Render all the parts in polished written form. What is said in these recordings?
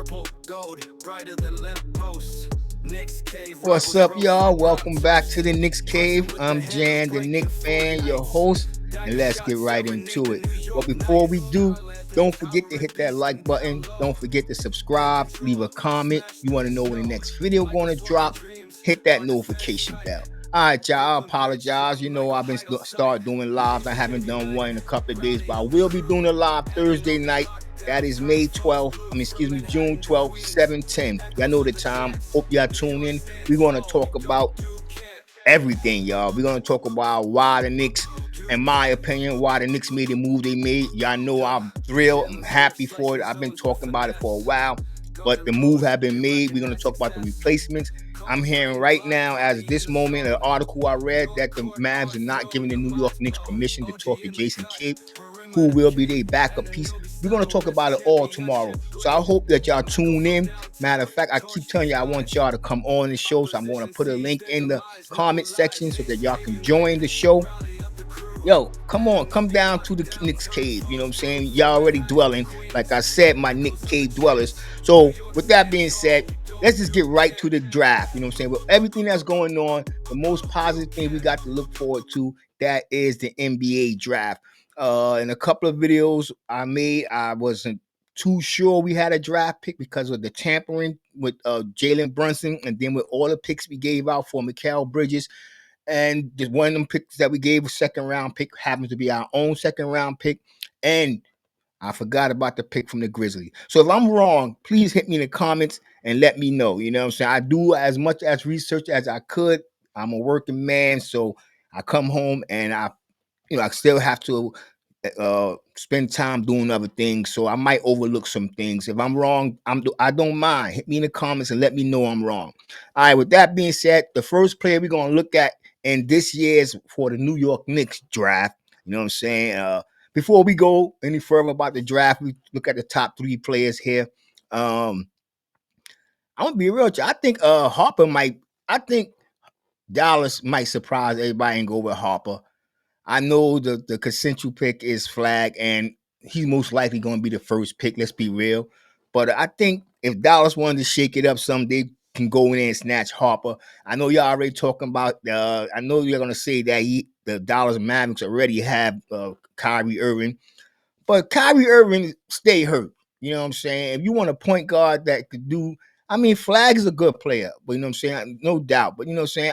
purple gold, brighter than lampposts. Knicks cave. What's up, y'all? Welcome back to the Knicks Cave. I'm Jan, the Knicks fan, your host, and let's get right into it. But before we do, don't forget to hit that like button. Don't forget to subscribe, leave a comment. You want to know when the next video going to drop, hit that notification bell. All right, y'all, I apologize. You know, I've been start doing lives. I haven't done one in a couple of days, but I will be doing a live Thursday night. That is May 12th. June 12th, 7:10. Y'all know the time. Hope y'all tune in. We're going to talk about everything, y'all. We're going to talk about why the Knicks, in my opinion, why the Knicks made the move they made. Y'all know I'm thrilled. I'm happy for it. I've been talking about it for a while, but the move have been made. We're going to talk about the replacements. I'm hearing right now, as this moment, an article I read that the Mavs are not giving the New York Knicks permission to talk to Jason Kidd, who will be their backup piece. We're going to talk about it all tomorrow. So I hope that y'all tune in. Matter of fact, I keep telling you I want y'all to come on the show. So I'm going to put a link in the comment section so that y'all can join the show. Yo, come on, come down to the Knicks Cave. You know what I'm saying? Y'all already dwelling. Like I said, my Knicks Cave dwellers. So with that being said, let's just get right to the draft. You know what I'm saying? With everything that's going on, the most positive thing we got to look forward to, that is the NBA draft. In a couple of videos I made, I wasn't too sure we had a draft pick because of the tampering with Jalen Brunson, and then with all the picks we gave out for Mikal Bridges. And just one of them picks that we gave a second round pick happens to be our own second round pick. And I forgot about the pick from the Grizzlies. So if I'm wrong, please hit me in the comments and let me know. You know what I'm saying? I do as much as research as I could. I'm a working man, so I come home and I still have to spend time doing other things. So I might overlook some things. If I'm wrong, I don't mind. Hit me in the comments and let me know I'm wrong. All right. With that being said, the first player we're gonna look at in this year's for the New York Knicks draft. You know what I'm saying? Before we go any further about the draft, we look at the top three players here. I'm gonna be real with you. I think Harper might. I think Dallas might surprise everybody and go with Harper. I know the consensual pick is Flag, and he's most likely going to be the first pick. Let's be real. But I think if Dallas wanted to shake it up some, they can go in there and snatch Harper. I know y'all already talking about. I know you're going to say that the Dallas Mavericks already have Kyrie Irving, but Kyrie Irving stay hurt. You know what I'm saying? If you want a point guard that could do, I mean, Flag is a good player, but you know what I'm saying, no doubt. But you know what I'm saying,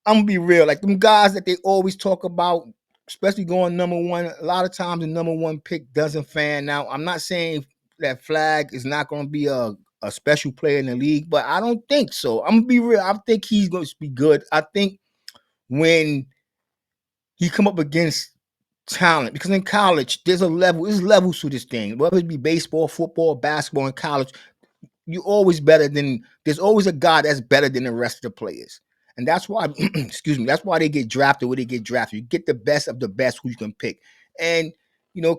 I'm gonna be real. Like them guys that they always talk about, especially going number one. A lot of times the number one pick doesn't fan out. I'm not saying that Flag is not gonna be a special player in the league, but I don't think so. I'm gonna be real. I think he's going to be good. I think when he come up against talent, because in college there's levels to this thing. Whether it be baseball, football, basketball in college, you always better than there's always a guy that's better than the rest of the players. And that's why, excuse me, that's why they get drafted where they get drafted. You get the best of the best who you can pick. And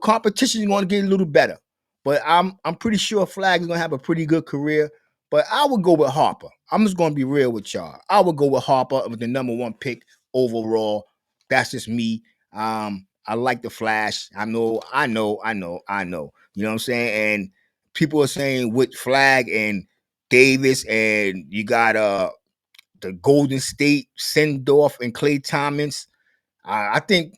competition is going to get a little better. But I'm pretty sure Flag is going to have a pretty good career. But I would go with Harper. I'm just going to be real with y'all. I would go with Harper with the number one pick overall. That's just me. I like the Flash. I know. You know what I'm saying? And people are saying with Flag and Davis, and you got the Golden State Sendorf and Clay Thomas. I think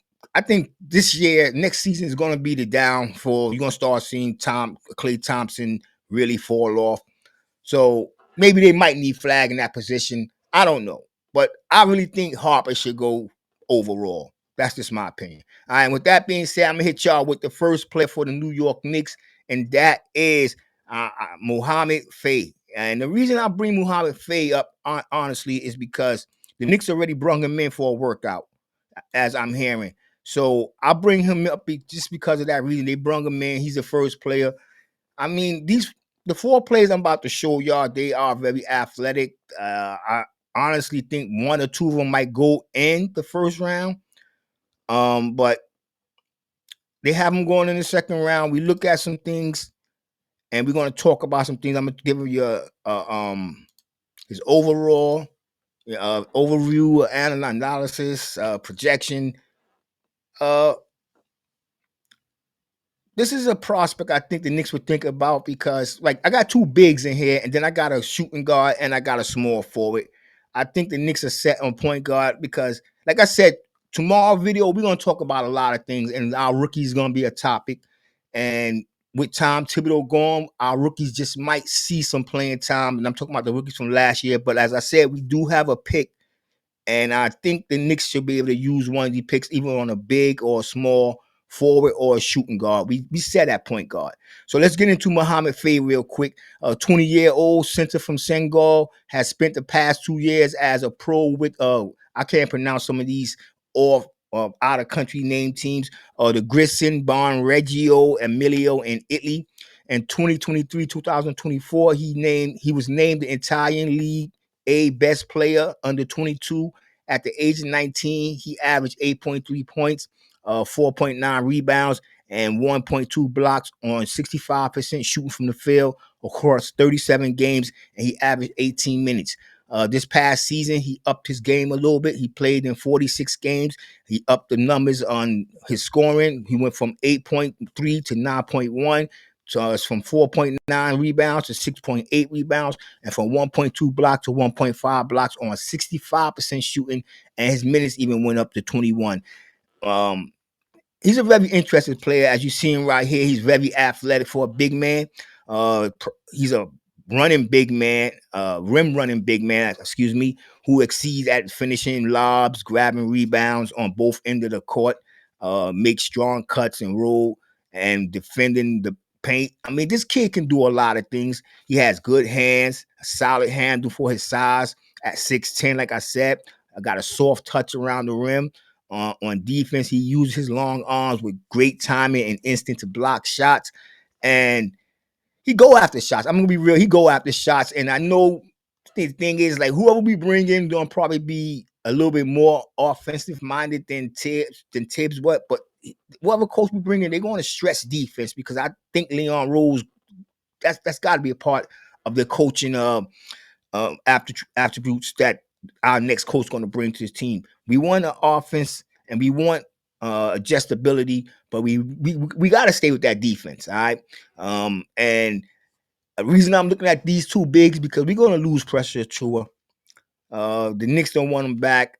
this year, next season is going to be the down for. You're going to start seeing Clay Thompson really fall off. So maybe they might need Flag in that position. I don't know, but I really think Harper should go overall. That's just my opinion. All right. With that being said, I'm gonna hit y'all with the first player for the New York Knicks, and that is Mohamed Fay. And the reason I bring Mohamed Fay up, honestly, is because the Knicks already brought him in for a workout, as I'm hearing. So I bring him up just because of that reason. They brought him in. He's the first player. I mean, the four players I'm about to show y'all, they are very athletic. I honestly think one or two of them might go in the first round. But they have them going in the second round. We look at some things, and we're going to talk about some things. I'm going to give you his overall overview, analysis, projection. this is a prospect I think the Knicks would think about because, like, I got two bigs in here, and then I got a shooting guard and I got a small forward. I think the Knicks are set on point guard because, like I said, tomorrow video we're gonna talk about a lot of things, and our rookies gonna be a topic. And with Tom Thibodeau gone, our rookies just might see some playing time, and I'm talking about the rookies from last year. But as I said, we do have a pick. And I think the Knicks should be able to use one of these picks, either on a big or a small forward or a shooting guard. We said at point guard. So let's get into Mohamed Fay real quick. A 20-year-old center from Senegal has spent the past 2 years as a pro with I can't pronounce some of these off out of country name teams. The Grisson, Bon Reggio, Emilio in Italy. In 2023-2024, he was named the Italian League A best player under 22. At the age of 19, he averaged 8.3 points, 4.9 rebounds, and 1.2 blocks on 65% shooting from the field across 37 games, and he averaged 18 minutes. This past season, he upped his game a little bit. He played in 46 games. He upped the numbers on his scoring. He went from 8.3 to 9.1. So it's from 4.9 rebounds to 6.8 rebounds, and from 1.2 blocks to 1.5 blocks on 65% shooting, and his minutes even went up to 21. He's a very interesting player, as you see him right here. He's very athletic for a big man. He's a running big man, rim running big man, excuse me, who exceeds at finishing lobs, grabbing rebounds on both ends of the court, makes strong cuts and roll, and defending the paint. I mean, this kid can do a lot of things. He has good hands, a solid handle for his size at 6'10", like I said. I got a soft touch around the rim. On defense, he uses his long arms with great timing and instinct to block shots. And he go after shots. I'm gonna be real. He go after shots. And I know the thing is, like, whoever we bring in gonna probably be a little bit more offensive minded than Tibbs. But whoever coach we bring in, they're going to stress defense because I think Leon Rose, that's got to be a part of the coaching attributes that our next coach is going to bring to his team. We want an offense and we want adjustability, but we got to stay with that defense. All right. And the reason I'm looking at these two bigs because we're going to lose pressure to the Knicks don't want them back.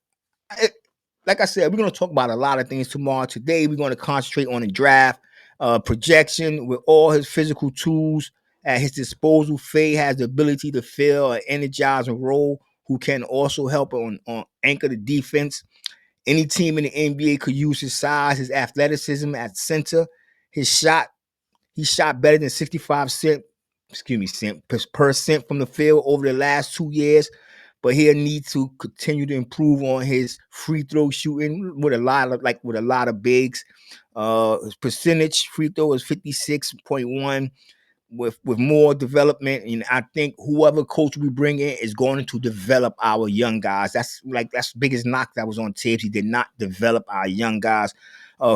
Like I said, we're going to talk about a lot of things tomorrow. Today, we're going to concentrate on the draft projection with all his physical tools at his disposal. Fay has the ability to fill an energizing role who can also help on anchor the defense. Any team in the NBA could use his size, his athleticism at center. He shot better than 65% percent from the field over the last 2 years, but he'll need to continue to improve on his free throw shooting with a lot of bigs. His percentage free throw is 56.1. With more development, and I think whoever coach we bring in is going to develop our young guys. That's the biggest knock that was on Tibbs. He did not develop our young guys.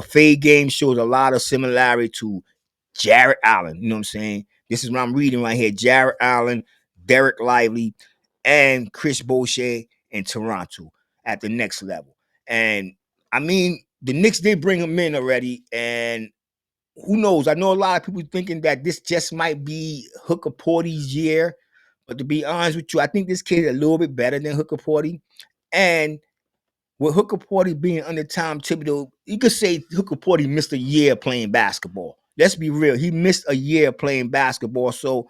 Fade game shows a lot of similarity to Jarrett Allen. You know what I'm saying? This is what I'm reading right here. Jarrett Allen, Derek Lively, and Chris Boucher in Toronto at the next level. And I mean, the Knicks did bring him in already, and who knows? I know a lot of people thinking that this just might be Hooker Porty's year, but to be honest with you, I think this kid is a little bit better than Hooker Porty. And with Hooker Porty being under Tom Thibodeau, you could say Hooker Porty missed a year playing basketball. Let's be real. He missed a year playing basketball. So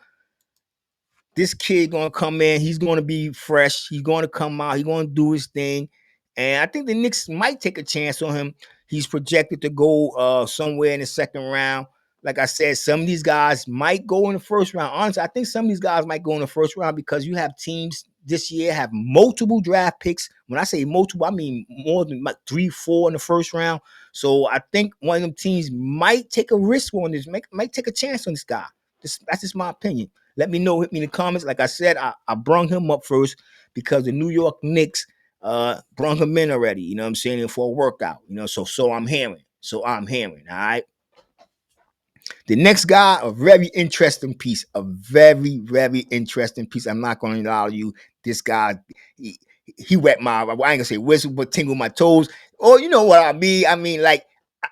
this kid gonna come in. He's gonna be fresh. He's gonna come out. He's gonna do his thing. And I think the Knicks might take a chance on him. He's projected to go somewhere in the second round. Like I said, some of these guys might go in the first round. Honestly, I think some of these guys might go in the first round because you have teams this year have multiple draft picks. When I say multiple, I mean more than like 3, 4 in the first round. So I think one of them teams might take a risk on this, might take a chance on this guy. That's just my opinion. Let me know. Hit me in the comments. Like I said, I brung him up first because the New York Knicks brung him in already. You know what I'm saying? For a workout. You know, so I'm hearing. All right. The next guy, a very interesting piece. A very, very interesting piece. I'm not going to lie to you. This guy, he wet my, I ain't going to say whistle, but tingle my toes. Or you know what I mean? I mean, like,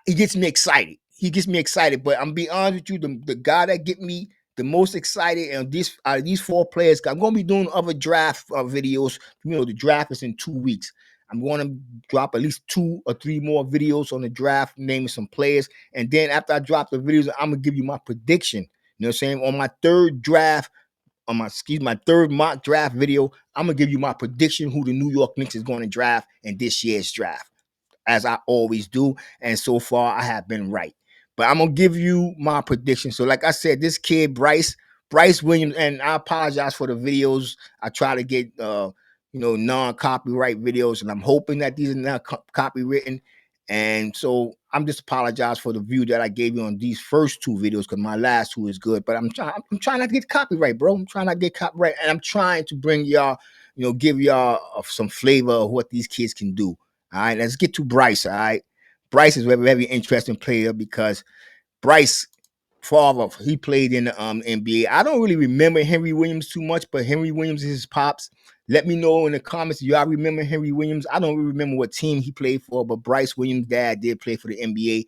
he gets me excited. he gets me excited. But I'm be honest with you, the guy that get me the most excited and out of these 4 players, I'm gonna be doing other draft videos. The draft is in 2 weeks. I'm going to drop at least 2 or 3 more videos on the draft, naming some players. And then after I drop the videos, I'm going to give you my prediction. You know what I'm saying? On my third draft, my third mock draft video, I'm going to give you my prediction who the New York Knicks is going to draft in this year's draft, as I always do. And so far, I have been right. But I'm going to give you my prediction. So like I said, this kid, Bryce Williams, and I apologize for the videos. I try to get, non-copyright videos, and I'm hoping that these are not copywritten. And so I'm just apologize for the view that I gave you on these first 2 videos, because my last 2 is good. But I'm trying not to get copyright, bro. I'm trying not to get copyright, and I'm trying to bring y'all, give y'all some flavor of what these kids can do. All right, let's get to Bryce. All right, Bryce is a very, very interesting player because Bryce father, he played in the NBA. I don't really remember Henry Williams too much, but Henry Williams is his pops. Let me know in the comments. Y'all remember Henry Williams? I don't really remember what team he played for, but Bryce Williams' dad did play for the NBA.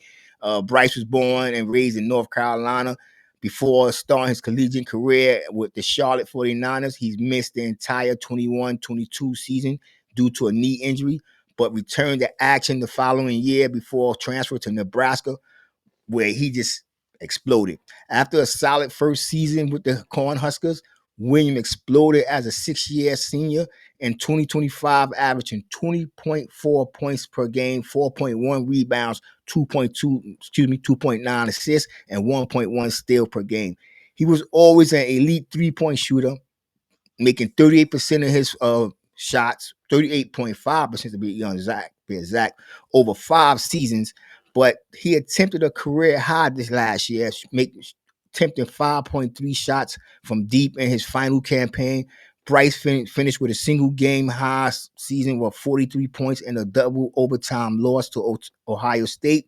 Bryce was born and raised in North Carolina. Before starting his collegiate career with the Charlotte 49ers, he's missed the entire 21-22 season due to a knee injury, but returned to action the following year before transfer to Nebraska, where he just exploded. After a solid first season with the Cornhuskers, Williams exploded as a 6-year senior in 2025, averaging 20.4 points per game, 4.1 rebounds, 2.9 assists, and 1.1 steal per game. He was always an elite 3-point shooter, making 38% of his shots, 38.5% to be exact, over 5 seasons. But he attempted a career high this last year, attempting 5.3 shots from deep in his final campaign. Bryce finished with a single game high season with 43 points in a double overtime loss to Ohio State,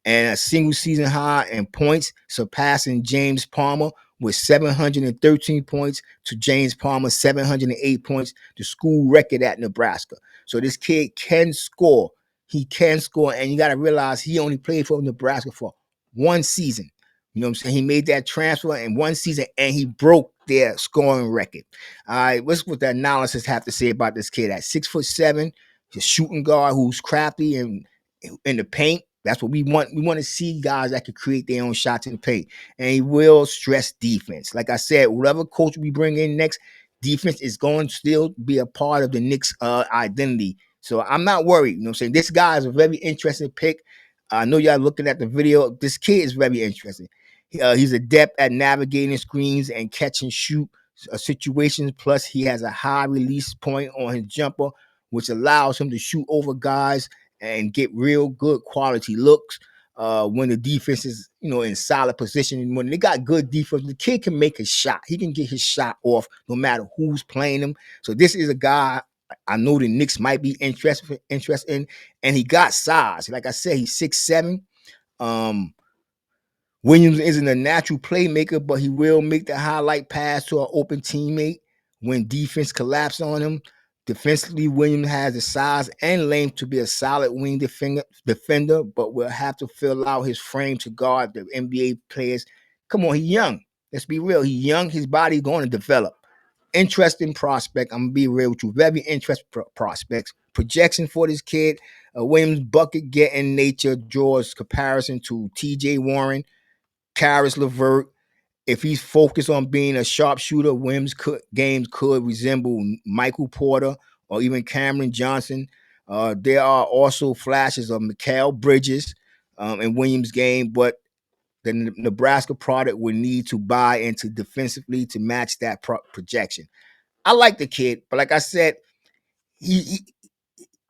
and a single season high in points, surpassing James Palmer with 713 points to James Palmer's 708 points, the school record at Nebraska. So this kid can score. He can score, and you got to realize he only played for Nebraska for 1 season. You know what I'm saying? He made that transfer in 1 season, and he broke their scoring record. All right, what's what the analysis have to say about this kid? At 6'7", he's a shooting guard who's crafty and in the paint. That's what we want. We want to see guys that can create their own shots in the paint. And he will stress defense. Like I said, whatever coach we bring in next, defense is going to still be a part of the Knicks identity. So I'm not worried. You know what I'm saying? This guy is a very interesting pick. I know y'all looking at the video. This kid is very interesting. He's adept at navigating screens and catch and shoot situations. Plus, he has a high release point on his jumper, which allows him to shoot over guys and get real good quality looks when the defense is, in solid position. And when they got good defense, the kid can make a shot. He can get his shot off no matter who's playing him. So this is a guy I know the Knicks might be interested in, and he got size. Like I said, he's 6'7". Williams isn't a natural playmaker, but he will make the highlight pass to an open teammate when defense collapses on him. Defensively, Williams has the size and length to be a solid wing defender, but will have to fill out his frame to guard the NBA players. Come on, he's young. Let's be real. He's young. His body's going to develop. Interesting prospect. I'm going to be real with you. Very interesting prospects. Projection for this kid. Williams' bucket getting nature draws comparison to TJ Warren, Karis LeVert. If he's focused on being a sharpshooter, Williams' games could resemble Michael Porter or even Cameron Johnson. There are also flashes of Mikal Bridges in Williams' game, but the Nebraska product would need to buy into defensively to match that projection. I like the kid, but like I said,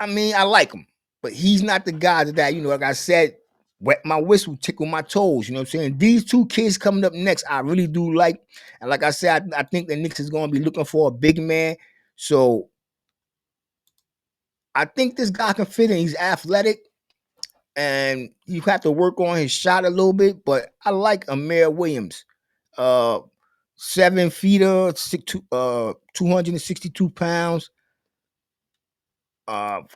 I like him, but he's not the guy that, like I said, wet my whistle, tickle my toes. You know what I'm saying? These 2 kids coming up next, I really do like. And like I said, I think the Knicks is going to be looking for a big man. So I think this guy can fit in. He's athletic, and you have to work on his shot a little bit. But I like Amari Williams. 7 feet, 262 pounds.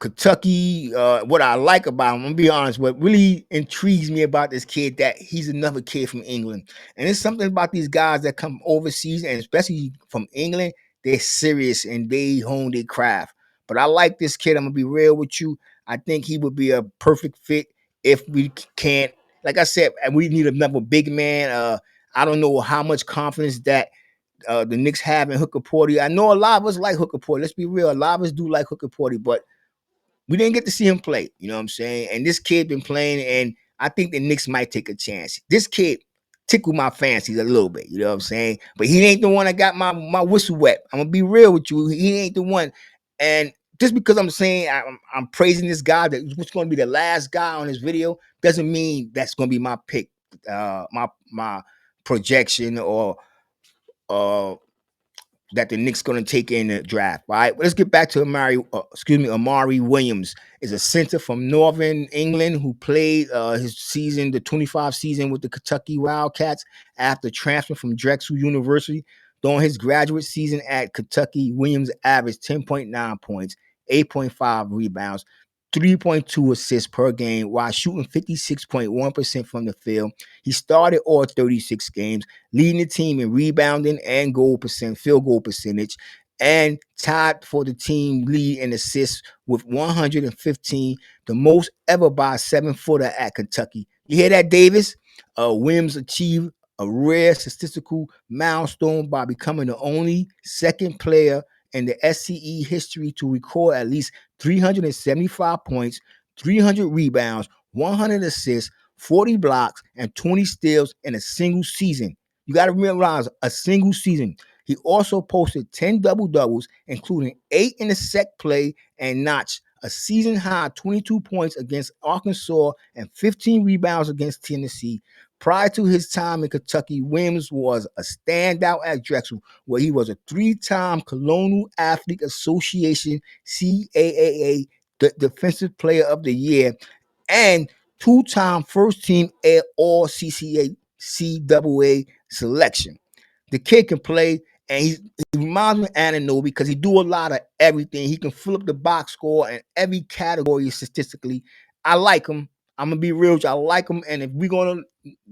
Kentucky. What I like about him, I'm gonna be honest, what really intrigues me about this kid that he's another kid from England, and it's something about these guys that come overseas and especially from England. They're serious and they hone their craft. But I like this kid. I'm gonna be real with you. I think he would be a perfect fit if we can't. Like I said, we need another big man. I don't know how much confidence that the Knicks have in Hooker Porty. I know a lot of us like Hooker Porty. Let's be real. A lot of us do like Hooker Porty, but we didn't get to see him play. You know what I'm saying? And this kid been playing, and I think the Knicks might take a chance. This kid tickled my fancies a little bit. You know what I'm saying? But he ain't the one that got my whistle wet. I'm gonna be real with you. He ain't the one. And just because I'm saying I'm praising this guy that was going to be the last guy on this video doesn't mean that's going to be my pick, my projection or uh that the Knicks going to take in the draft. All right, well, let's get back to Amari Williams is a center from Northern England who played his season, the 25 season with the Kentucky Wildcats after transferring from Drexel University. During his graduate season at Kentucky, Williams averaged 10.9 points, 8.5 rebounds, 3.2 assists per game while shooting 56.1% from the field. He started all 36 games, leading the team in rebounding and field goal percentage, and tied for the team lead in assists with 115, the most ever by a 7-footer at Kentucky. You hear that, Davis? Williams achieved a rare statistical milestone by becoming the only second player in the SCE history to record at least 375 points, 300 rebounds, 100 assists, 40 blocks, and 20 steals in a single season. You got to realize a single season. He also posted 10 double doubles, including 8 in the sec play, and notched a season high 22 points against Arkansas and 15 rebounds against Tennessee. Prior to his time in Kentucky, Williams was a standout at Drexel, where he was a 3-time Colonial Athlete Association CAAA Defensive Player of the Year and 2-time first team All CCA CAA selection. The kid can play, and he reminds me of Ananobi because he do a lot of everything. He can fill up the box score in every category statistically. I like him. I'm gonna be real with you. I like him, and if we're gonna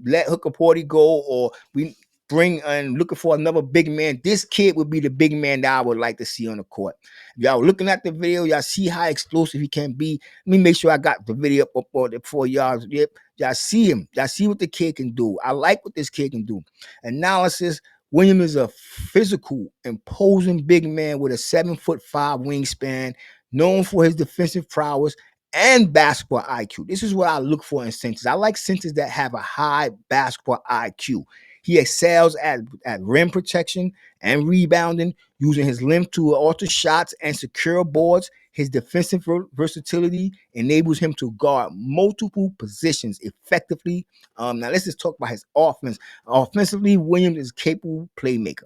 let Hooker Porty go, or we bring and looking for another big man, this kid would be the big man that I would like to see on the court. If y'all looking at the video, y'all see how explosive he can be. Let me make sure I got the video up for y'all. Yep, y'all see him. Y'all see what the kid can do. I like what this kid can do. Analysis. Williams is a physical, imposing big man with a 7'5" wingspan, known for his defensive prowess and basketball IQ. This is what I look for in centers. I like centers that have a high basketball IQ. He excels at rim protection and rebounding, using his length to alter shots and secure boards. His defensive versatility enables him to guard multiple positions effectively. Now let's just talk about his offense. Offensively, Williams is a capable playmaker.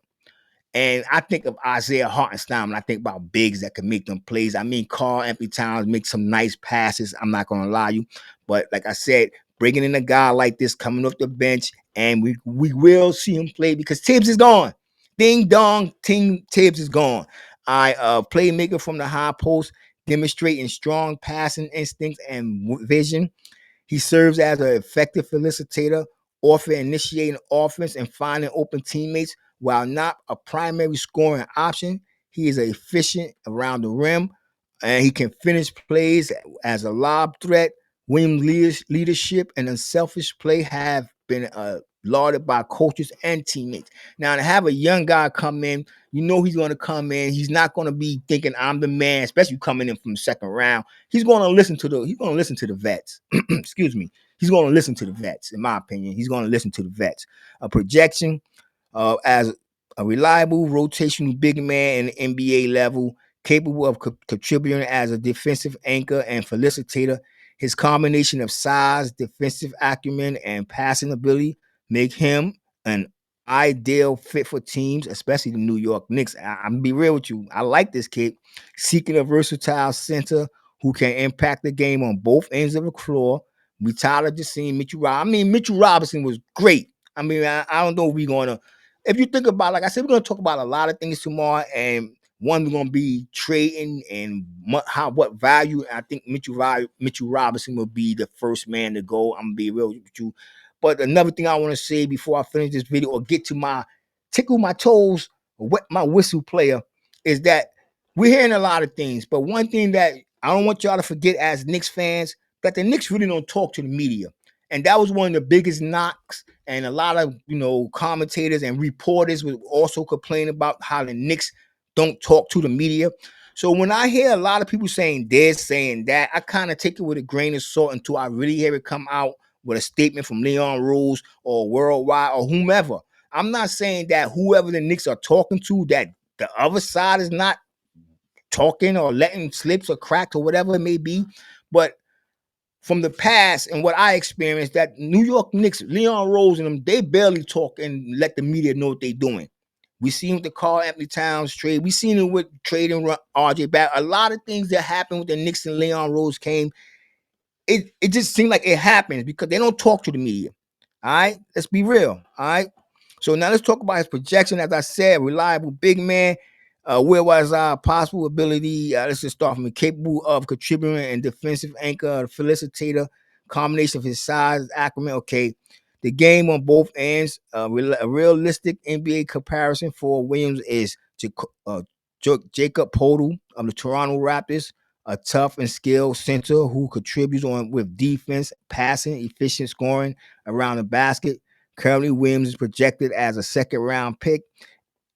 And I think of Isaiah Hartenstein when I think about bigs that can make them plays. I mean, Carl Anthony Towns makes some nice passes. I'm not going to lie you. But like I said, bringing in a guy like this coming off the bench, and we will see him play because Tibbs is gone. Ding dong, Tibbs is gone. Playmaker from the high post, demonstrating strong passing instincts and vision. He serves as an effective facilitator, often initiating offense and finding open teammates. While not a primary scoring option, he is efficient around the rim, and he can finish plays as a lob threat. Williams' leadership and unselfish play have been lauded by coaches and teammates. Now, to have a young guy come in, you know he's going to come in. He's not going to be thinking I'm the man, especially coming in from the second round. He's going to listen to the vets. Excuse me. He's going to listen to the vets, in my opinion. He's going to listen to the vets. A projection as a reliable rotational big man in the NBA level, capable of contributing as a defensive anchor and facilitator. His combination of size, defensive acumen, and passing ability make him an ideal fit for teams, especially the New York Knicks. I'm gonna be real with you. I like this kid, seeking a versatile center who can impact the game on both ends of the floor. We tired of just seeing Mitchell Robinson. I mean, Mitchell Robinson was great. I mean, I don't know if we're gonna. If you think about, like I said, we're gonna talk about a lot of things tomorrow, and One's going to be trading and what value. I think Mitchell Robinson will be the first man to go. I'm going to be real with you. But another thing I want to say before I finish this video or get to my tickle my toes, or wet my whistle player, is that we're hearing a lot of things. But one thing that I don't want y'all to forget as Knicks fans, that the Knicks really don't talk to the media. And that was one of the biggest knocks. And a lot of, commentators and reporters would also complain about how the Knicks don't talk to the media. So when I hear a lot of people saying this, saying that, I kind of take it with a grain of salt until I really hear it come out with a statement from Leon Rose or Worldwide or whomever. I'm not saying that whoever the Knicks are talking to, that the other side is not talking or letting slips or cracks or whatever it may be. But from the past and what I experienced, that New York Knicks, Leon Rose and them, they barely talk and let the media know what they're doing. We seen with the Karl Anthony Towns trade. We seen it with trading RJ back. A lot of things that happened with the Knicks and Leon Rose came. It just seemed like it happens because they don't talk to the media. All right, let's be real. All right. So now let's talk about his projection. As I said, reliable big man. Where was our possible ability? Let's just start from capable of contributing and defensive anchor, facilitator, combination of his size, acumen. Okay, the game on both ends. A realistic NBA comparison for Williams is Jacob Poeltl of the Toronto Raptors, a tough and skilled center who contributes with defense, passing, efficient scoring around the basket. Currently, Williams is projected as a second-round pick,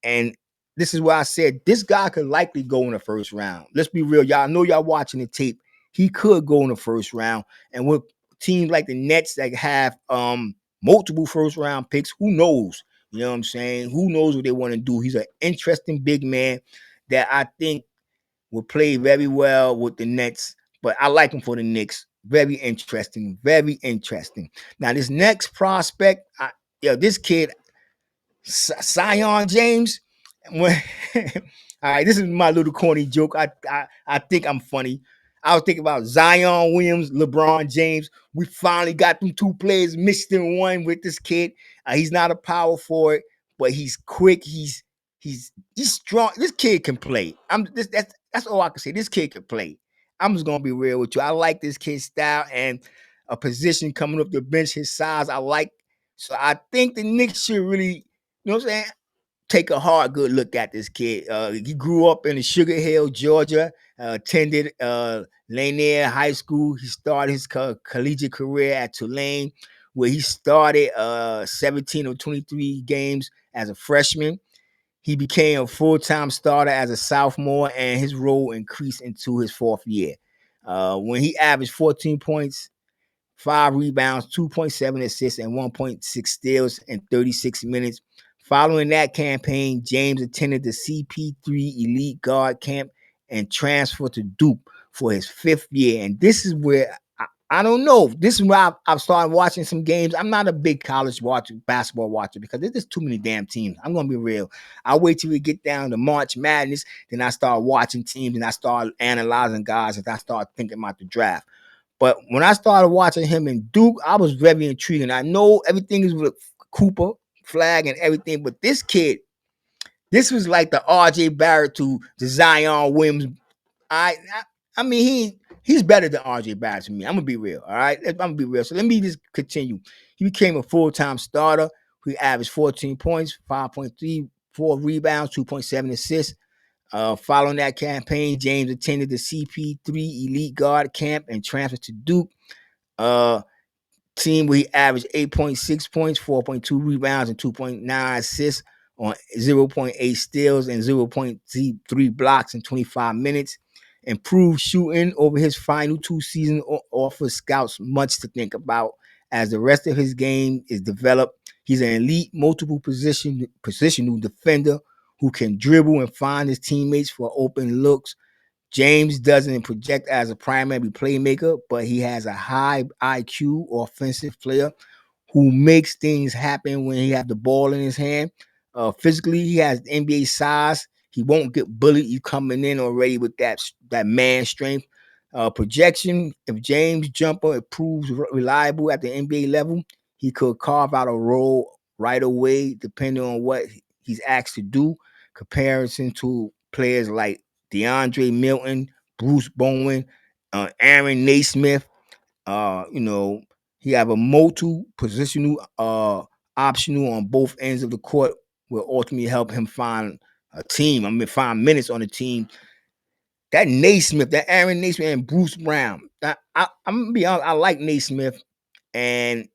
and this is why I said this guy could likely go in the first round. Let's be real. Y'all know y'all watching the tape. He could go in the first round. And with teams like the Nets that have multiple first-round picks, who knows? You know what I'm saying? Who knows what they want to do? He's an interesting big man that I think will play very well with the Nets. But I like him for the Knicks. Very interesting. Very interesting. Now, this next prospect, this kid, Sion James. All right, this is my little corny joke. I think I'm funny. I was thinking about Sion Williams, LeBron James. We finally got them two players mixed in one with this kid. He's not a power forward, but he's quick. He's strong. This kid can play. That's all I can say. This kid can play. I'm just gonna be real with you. I like this kid's style and a position coming up the bench, his size. I like. So I think the Knicks should really, you know what I'm saying, take a hard, good look at this kid. He grew up in Sugar Hill, Georgia, attended Lanier High School. He started his collegiate career at Tulane, where he started 17 or 23 games as a freshman. He became a full-time starter as a sophomore, and his role increased into his fourth year. When he averaged 14 points, 5 rebounds, 2.7 assists, and 1.6 steals in 36 minutes. Following that campaign, James attended the CP3 Elite Guard Camp and transferred to Duke for his 5th year. And this is where I don't know. This is where I've started watching some games. I'm not a big college basketball watcher, because there's just too many damn teams. I'm going to be real. I wait till we get down to March Madness, then I start watching teams and I start analyzing guys and I start thinking about the draft. But when I started watching him in Duke, I was very intrigued. And I know everything is with Cooper, Flag, and everything, but this kid, this was like the RJ Barrett to the Zion Williams. I mean, he's better than RJ Barrett to me. I'm gonna be real. All right, I'm gonna be real. So let me just continue. He became a full-time starter. He averaged 14 points, 5.3, 4 rebounds, 2.7 assists. Following that campaign, James attended the CP3 Elite Guard Camp and transferred to Duke. Team where he averaged 8.6 points, 4.2 rebounds, and 2.9 assists on 0.8 steals and 0.3 blocks in 25 minutes. Improved shooting over his final 2 seasons offers scouts much to think about as the rest of his game is developed. He's an elite multiple positional defender who can dribble and find his teammates for open looks. James doesn't project as a primary playmaker, but he has a high IQ offensive player who makes things happen when he has the ball in his hand. Physically, he has NBA size. He won't get bullied. He's coming in already with that man strength. Projection, if James' jumper proves reliable at the NBA level, he could carve out a role right away, depending on what he's asked to do. Comparison to players like DeAndre Milton, Bruce Bowen, Aaron Naismith. You know, he have a multi positional optional on both ends of the court will ultimately help him find a team. I mean, find minutes on the team. That Naismith, that Aaron Naismith and Bruce Brown. I'm gonna be honest, I like Naismith, and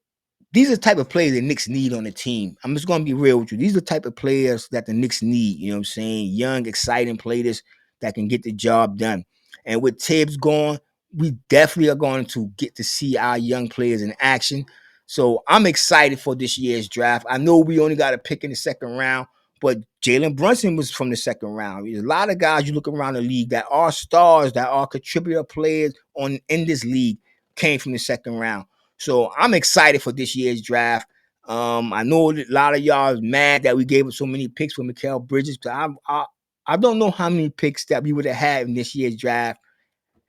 these are the type of players the Knicks need on the team. I'm just gonna be real with you. These are the type of players that the Knicks need. You know what I'm saying? Young, exciting players that can get the job done. And with Tibbs gone, we definitely are going to get to see our young players in action. So I'm excited for this year's draft. I know we only got a pick in the second round, but Jalen Brunson was from the second round. There's a lot of guys you look around the league that are stars, that are contributor players in this league came from the second round. So I'm excited for this year's draft. I know a lot of y'all is mad that we gave up so many picks for Mikal Bridges. I don't know how many picks that we would have had in this year's draft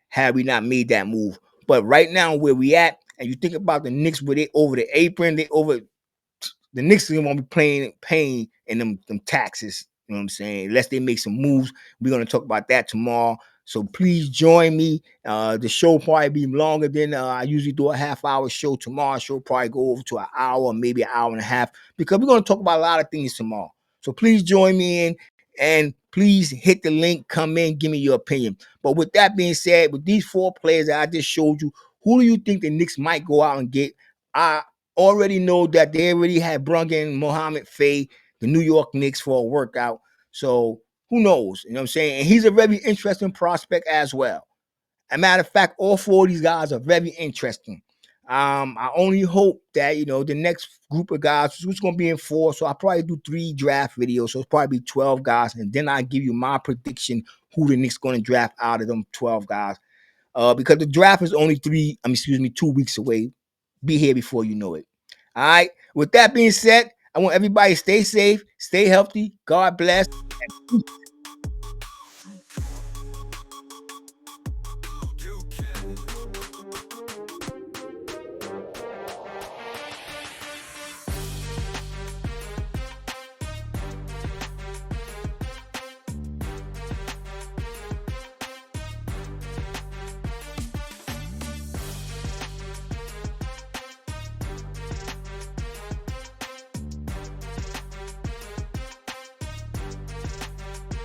had we not made that move. But right now, where we at, and you think about the Knicks, where they over the apron, they over the Knicks are gonna be paying in them taxes. You know what I'm saying? Unless they make some moves. We're gonna talk about that tomorrow. So please join me. The show probably be longer than I usually do a half-hour show. Tomorrow show probably go over to an hour, maybe an hour and a half, because we're gonna talk about a lot of things tomorrow. So please join me in and please hit the link, come in, give me your opinion. But with that being said, with these four players that I just showed you, who do you think the Knicks might go out and get? I already know that they already had brung in Mohamed Fay, the New York Knicks, for a workout. So who knows? You know what I'm saying? And he's a very interesting prospect as well. As a matter of fact, all four of these guys are very interesting. I only hope that the next group of guys, which is going to be in four, so I'll probably do 3 draft videos, so it's probably 12 guys, and then I give you my prediction who the Knicks going to draft out of them 12 guys. Because the draft is only 2 weeks away. Be here before you know it. All right. With that being said, I want everybody to stay safe, stay healthy. God bless.